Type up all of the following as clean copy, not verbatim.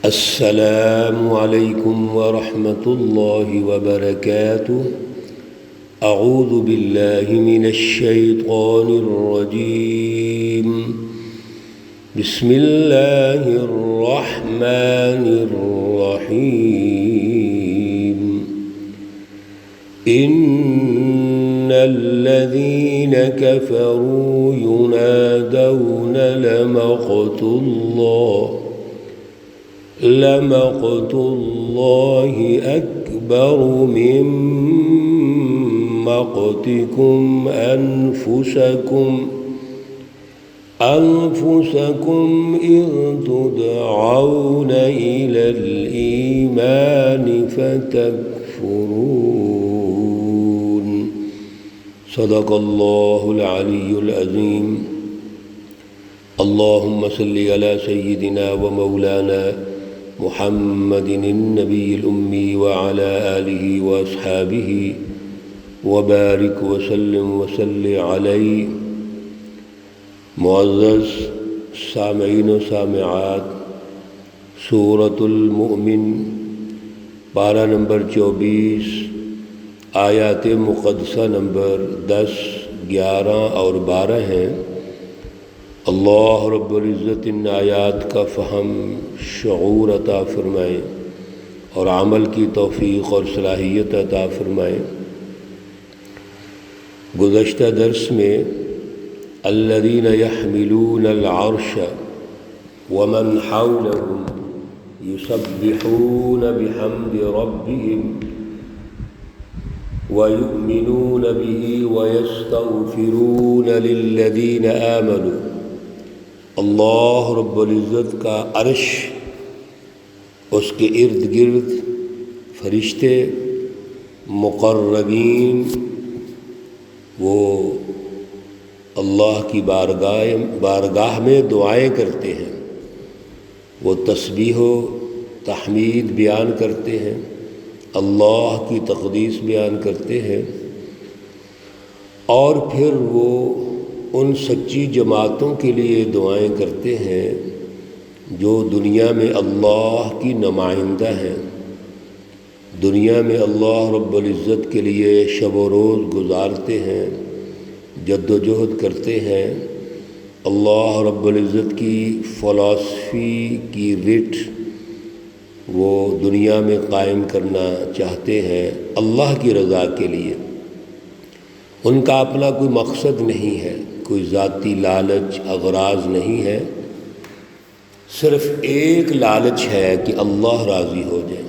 السلام علیکم ورحمۃ اللہ وبرکاتہ۔ اعوذ باللہ من الشیطان الرجیم، بسم اللہ الرحمن الرحیم۔ ان الذین کفروا ینادون لمقت اللہ اکبر من مقتکم انفسکم اذ تدعون الی الایمان فتکفرون۔ صدق اللہ العلی العظیم۔ اللہم صلی علی سیدنا و مولانا محمد النبی الامی وعلی آلہ واصحابہ وبارک وسلم وصلی علیہ۔ معزز سامعین و سامعات، سورۃ المؤمن پارہ نمبر 24، آیات مقدسہ نمبر 10، 11 اور 12 ہیں۔ اللہ رب العزت ان آیات کا فہم، شعور عطا فرمائیں اور عمل کی توفیق اور صلاحیت عطا فرمائیں۔ گزشتہ درس میں الذین یحملون العرش ومن حولهم یسبحون بحمد ربهم ویؤمنون به ویستغفرون للذین آمنوا۔ اللہ رب العزت کا عرش، اس کے ارد گرد فرشتے مقربین، وہ اللہ کی بارگاہ میں دعائیں کرتے ہیں، وہ تسبیح و تحمید بیان کرتے ہیں، اللہ کی تقدیس بیان کرتے ہیں، اور پھر وہ ان سچی جماعتوں کے لیے دعائیں کرتے ہیں جو دنیا میں اللہ کی نمائندہ ہیں، دنیا میں اللہ رب العزت کے لیے شب و روز گزارتے ہیں، جد و جہد کرتے ہیں، اللہ رب العزت کی فلسفی کی رٹ وہ دنیا میں قائم کرنا چاہتے ہیں اللہ کی رضا کے لیے۔ ان کا اپنا کوئی مقصد نہیں ہے، کوئی ذاتی لالچ اغراض نہیں ہے، صرف ایک لالچ ہے کہ اللہ راضی ہو جائے،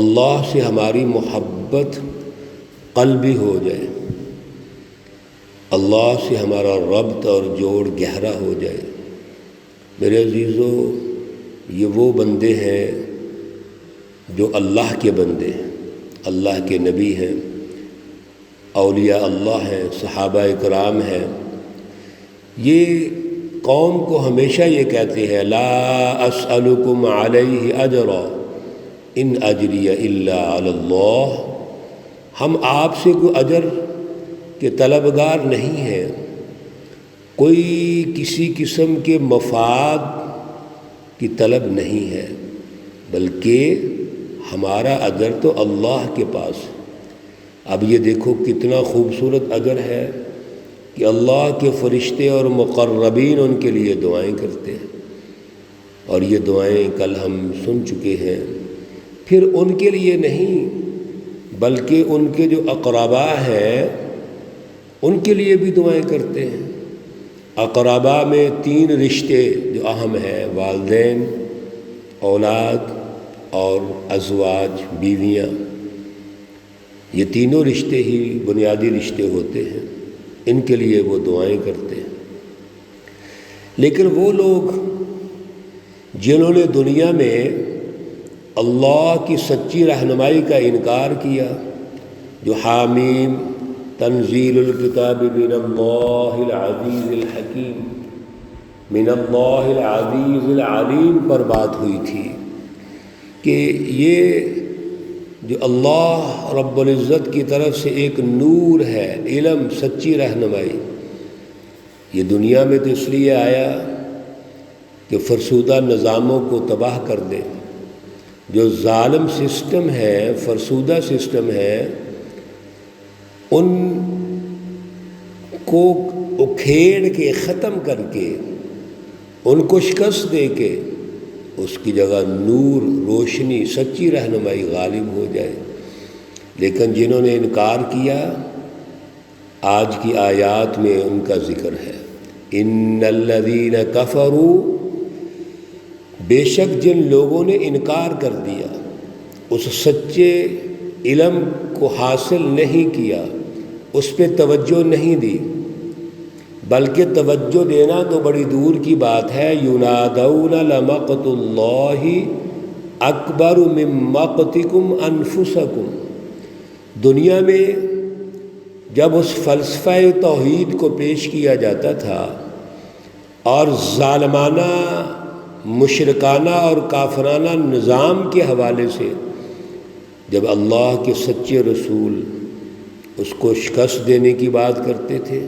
اللہ سے ہماری محبت قلبی ہو جائے، اللہ سے ہمارا ربط اور جوڑ گہرا ہو جائے۔ میرے عزیزو، یہ وہ بندے ہیں جو اللہ کے بندے ہیں، اللہ کے نبی ہیں، اولیاء اللہ ہیں، صحابہ کرام ہیں۔ یہ قوم کو ہمیشہ یہ کہتے ہیں لا اسألکم علیہ اجرا ان اجری الا علی اللہ۔ ہم آپ سے کوئی اجر کے طلبگار نہیں ہیں، کوئی کسی قسم کے مفاد کی طلب نہیں ہے، بلکہ ہمارا اجر تو اللہ کے پاس ہے۔ اب یہ دیکھو کتنا خوبصورت اجر ہے کہ اللہ کے فرشتے اور مقربین ان کے لیے دعائیں کرتے ہیں، اور یہ دعائیں کل ہم سن چکے ہیں۔ پھر ان کے لیے نہیں بلکہ ان کے جو اقربا ہیں ان کے لیے بھی دعائیں کرتے ہیں۔ اقربا میں 3 رشتے جو اہم ہیں، والدین، اولاد اور ازواج، بیویاں، یہ تینوں رشتے ہی بنیادی رشتے ہوتے ہیں، ان کے لیے وہ دعائیں کرتے ہیں۔ لیکن وہ لوگ جنہوں نے دنیا میں اللہ کی سچی رہنمائی کا انکار کیا، جو حامیم تنزیل الکتاب من اللہ العزیز الحکیم، من اللہ العزیز العلیم پر بات ہوئی تھی کہ یہ جو اللہ رب العزت کی طرف سے ایک نور ہے، علم، سچی رہنمائی، یہ دنیا میں تو اس لیے آیا کہ فرسودہ نظاموں کو تباہ کر دے. جو ظالم سسٹم ہے، فرسودہ سسٹم ہے، ان کو اکھیڑ کے ختم کر کے ان کو شکست دے کے اس کی جگہ نور، روشنی، سچی رہنمائی غالب ہو جائے. لیکن جنہوں نے انکار کیا، آج کی آیات میں ان کا ذکر ہے. ان الذین کفروا، بے شک جن لوگوں نے انکار کر دیا، اس سچے علم کو حاصل نہیں کیا، اس پہ توجہ نہیں دی، بلکہ توجہ دینا تو بڑی دور کی بات ہے. ینادون لمقت اللہ اکبر من مقتکم انفسکم. دنیا میں جب اس فلسفہ توحید کو پیش کیا جاتا تھا اور ظالمانہ، مشرکانہ اور کافرانہ نظام کے حوالے سے جب اللہ کے سچے رسول اس کو شکست دینے کی بات کرتے تھے،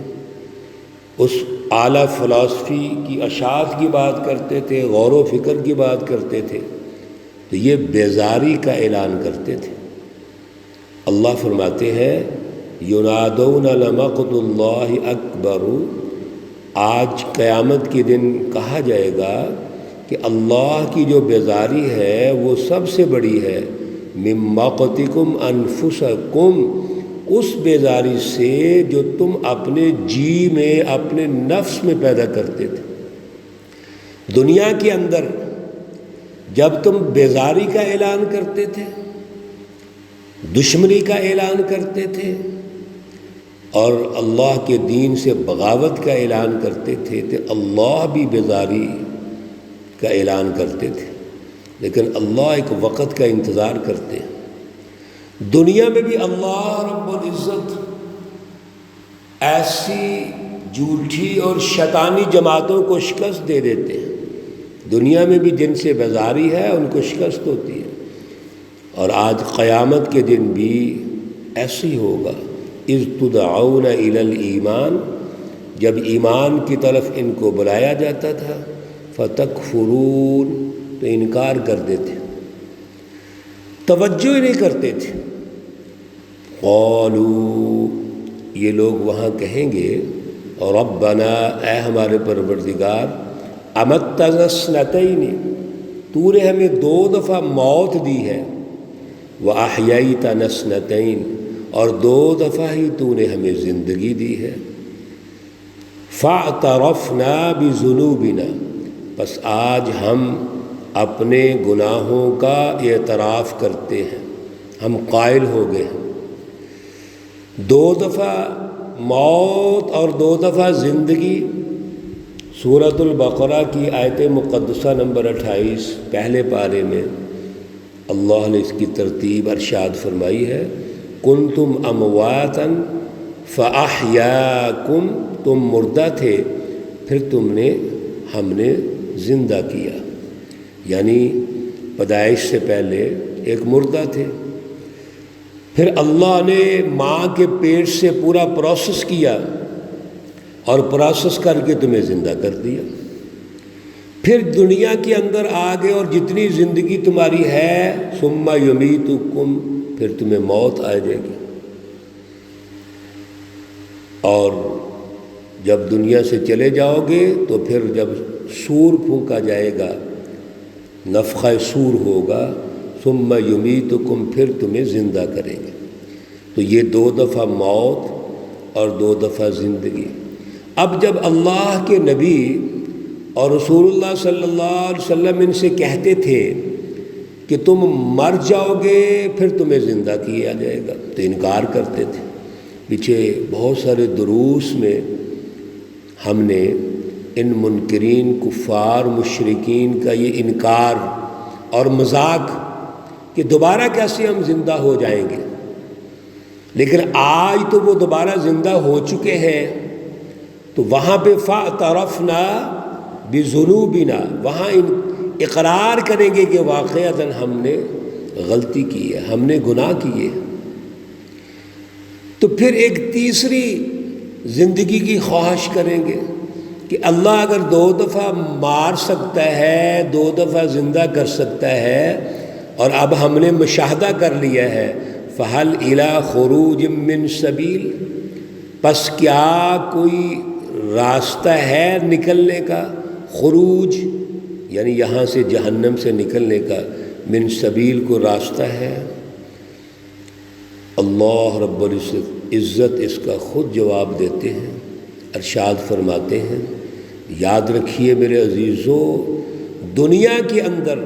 اس اعلیٰ فلسفی کی اشاعت کی بات کرتے تھے، غور و فکر کی بات کرتے تھے، تو یہ بیزاری کا اعلان کرتے تھے. اللہ فرماتے ہیں ینادون لمقت اللہ اکبر، آج قیامت کے دن کہا جائے گا کہ اللہ کی جو بیزاری ہے وہ سب سے بڑی ہے. من مقتکم انفسکم، اس بیزاری سے جو تم اپنے جی میں، اپنے نفس میں پیدا کرتے تھے. دنیا کے اندر جب تم بیزاری کا اعلان کرتے تھے، دشمنی کا اعلان کرتے تھے اور اللہ کے دین سے بغاوت کا اعلان کرتے تھے، تو اللہ بھی بیزاری کا اعلان کرتے تھے. لیکن اللہ ایک وقت کا انتظار کرتے ہیں. دنیا میں بھی اللہ رب العزت ایسی جھوٹی اور شیطانی جماعتوں کو شکست دے دیتے ہیں. دنیا میں بھی جن سے بیزاری ہے ان کو شکست ہوتی ہے، اور آج قیامت کے دن بھی ایسی ہوگا. اذ تدعون الی الایمان، جب ایمان کی طرف ان کو بلایا جاتا تھا، فتکفرون، تو انکار کر دیتے، توجہ ہی نہیں کرتے تھے. قالوا، یہ لوگ وہاں کہیں گے ربنا، اے ہمارے پروردگار، امتنا اثنتین، تو نے ہمیں 2 دفعہ موت دی ہے، واحییتنا اثنتین، اور 2 دفعہ ہی تو نے ہمیں زندگی دی ہے. فاعترفنا بذنوبنا، بس آج ہم اپنے گناہوں کا اعتراف کرتے ہیں، ہم قائل ہو گئے ہیں. 2 دفعہ موت اور 2 دفعہ زندگی. سورۃ البقرہ کی آیت مقدسہ نمبر 28 پہلے پارے میں اللہ نے اس کی ترتیب ارشاد فرمائی ہے. کنتم امواتا فاحیاکم، تم مردہ تھے پھر ہم نے زندہ کیا. یعنی پیدائش سے پہلے ایک مردہ تھے، پھر اللہ نے ماں کے پیٹ سے پورا پروسیس کیا اور پروسیس کر کے تمہیں زندہ کر دیا. پھر دنیا کے اندر آ گئے اور جتنی زندگی تمہاری ہے، ثم یمیتکم، پھر تمہیں موت آ جائے گی. اور جب دنیا سے چلے جاؤ گے تو پھر جب سور پھونکا جائے گا، نفخہ سور ہوگا، ثم یمیتکم، پھر تمہیں زندہ کریں گے. تو یہ 2 دفعہ موت اور 2 دفعہ زندگی. اب جب اللہ کے نبی اور رسول اللہ صلی اللہ علیہ وسلم ان سے کہتے تھے کہ تم مر جاؤ گے پھر تمہیں زندہ کیا جائے گا، تو انکار کرتے تھے. پیچھے بہت سارے دروس میں ہم نے ان منکرین، کفار، مشرکین کا یہ انکار اور مذاق کہ دوبارہ کیسے ہم زندہ ہو جائیں گے. لیکن آج تو وہ دوبارہ زندہ ہو چکے ہیں، تو وہاں پہ فاعترفنا بذنوبنا، وہاں اقرار کریں گے کہ واقعتاً ہم نے غلطی کی ہے، ہم نے گناہ کیے. تو پھر ایک تیسری زندگی کی خواہش کریں گے. کہ اللہ اگر 2 دفعہ مار سکتا ہے، 2 دفعہ زندہ کر سکتا ہے، اور اب ہم نے مشاہدہ کر لیا ہے، فَهَلْ إِلَىٰ خُرُوجٍ مِّن سَبِيلٍ، پس کیا کوئی راستہ ہے نکلنے کا؟ خروج یعنی یہاں سے جہنم سے نکلنے کا، من سبیل کو راستہ ہے؟ اللہ رب العزت اس کا خود جواب دیتے ہیں، ارشاد فرماتے ہیں، یاد رکھیے میرے عزیزو، دنیا کے اندر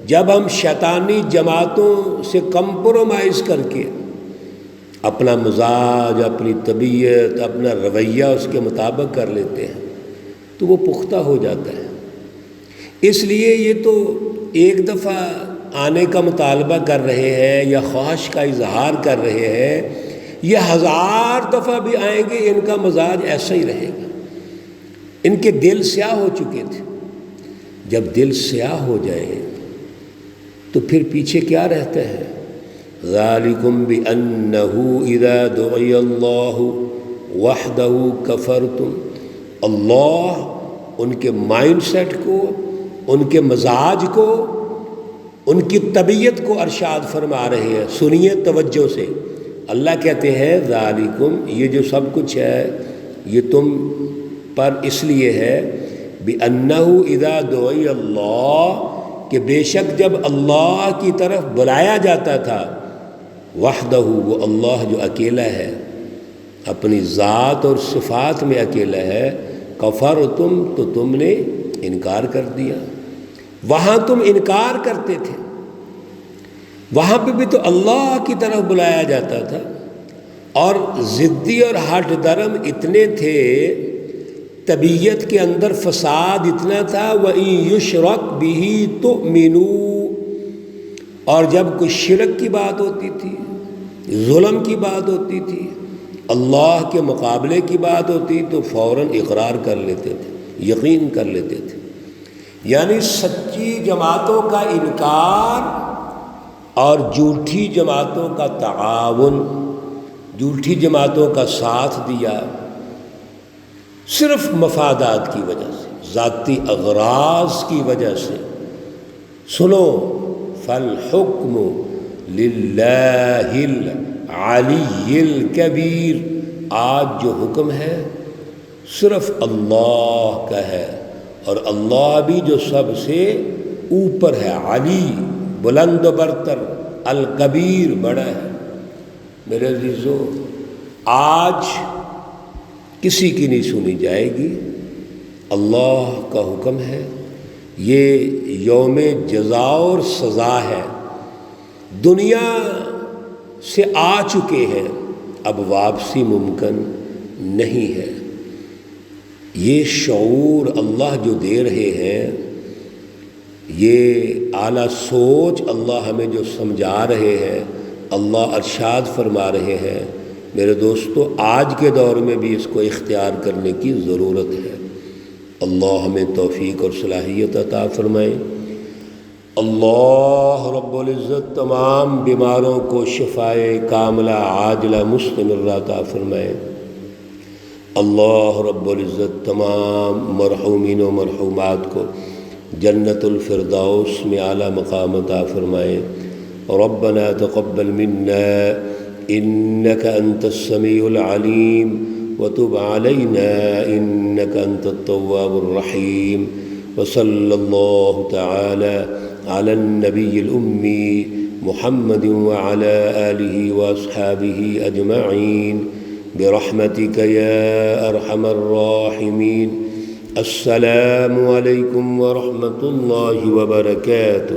جب ہم شیطانی جماعتوں سے کمپرومائز کر کے اپنا مزاج، اپنی طبیعت، اپنا رویہ اس کے مطابق کر لیتے ہیں تو وہ پختہ ہو جاتا ہے۔ اس لیے یہ تو ایک دفعہ آنے کا مطالبہ کر رہے ہیں یا خواہش کا اظہار کر رہے ہیں، یہ 1000 دفعہ بھی آئیں گے ان کا مزاج ایسا ہی رہے گا۔ ان کے دل سیاہ ہو چکے تھے، جب دل سیاہ ہو جائے تو پھر پیچھے کیا رہتا ہے؟ ذالکم بأنہ اذا دعی اللہ وحدہ کفرتم، اللہ ان کے مائنڈ سیٹ کو، ان کے مزاج کو، ان کی طبیعت کو ارشاد فرما رہے ہیں۔ سنیے توجہ سے، اللہ کہتے ہیں ذالکم، یہ جو سب کچھ ہے یہ تم پر اس لیے ہے، بأنہ اذا دعی اللہ، کہ بے شک جب اللہ کی طرف بلایا جاتا تھا، وحدہ، وہ اللہ جو اکیلا ہے، اپنی ذات اور صفات میں اکیلا ہے، کفرتم، تو تم نے انکار کر دیا۔ وہاں تم انکار کرتے تھے، وہاں پہ بھی تو اللہ کی طرف بلایا جاتا تھا، اور ضدی اور ہٹ درم اتنے تھے، طبیعت کے اندر فساد اتنا تھا، وَإِن يُشْرَكْ بِهِ تُؤْمِنُوا، اور جب کوئی شرک کی بات ہوتی تھی، ظلم کی بات ہوتی تھی، اللہ کے مقابلے کی بات ہوتی تو فوراً اقرار کر لیتے تھے، یقین کر لیتے تھے۔ یعنی سچی جماعتوں کا انکار اور جھوٹی جماعتوں کا تعاون، جھوٹی جماعتوں کا ساتھ دیا صرف مفادات کی وجہ سے، ذاتی اغراض کی وجہ سے۔ سنو، فالحکم للہ العلی الکبیر، آج جو حکم ہے صرف اللہ کا ہے، اور اللہ بھی جو سب سے اوپر ہے، علی بلند و برتر، الکبیر بڑا ہے۔ میرے عزیزو، آج کسی کی نہیں سنی جائے گی، اللہ کا حکم ہے، یہ یوم جزا اور سزا ہے۔ دنیا سے آ چکے ہیں، اب واپسی ممکن نہیں ہے۔ یہ شعور اللہ جو دے رہے ہیں، یہ اعلیٰ سوچ اللہ ہمیں جو سمجھا رہے ہیں، اللہ ارشاد فرما رہے ہیں، میرے دوستو آج کے دور میں بھی اس کو اختیار کرنے کی ضرورت ہے۔ اللہ ہمیں توفیق اور صلاحیت عطا فرمائے۔ اللہ رب العزت تمام بیماروں کو شفائے کاملہ عاجلہ مستمرہ عطا فرمائے۔ اللہ رب العزت تمام مرحومین و مرحومات کو جنت الفردوس میں اعلیٰ مقام عطا فرمائے۔ ربنا تقبل منا انك انت السميع العليم وتب علينا انك انت التواب الرحيم، وصلى الله تعالى على النبي الأمي محمد وعلى آله وأصحابه أجمعين برحمتك يا أرحم الراحمين۔ السلام عليكم ورحمة الله وبركاته۔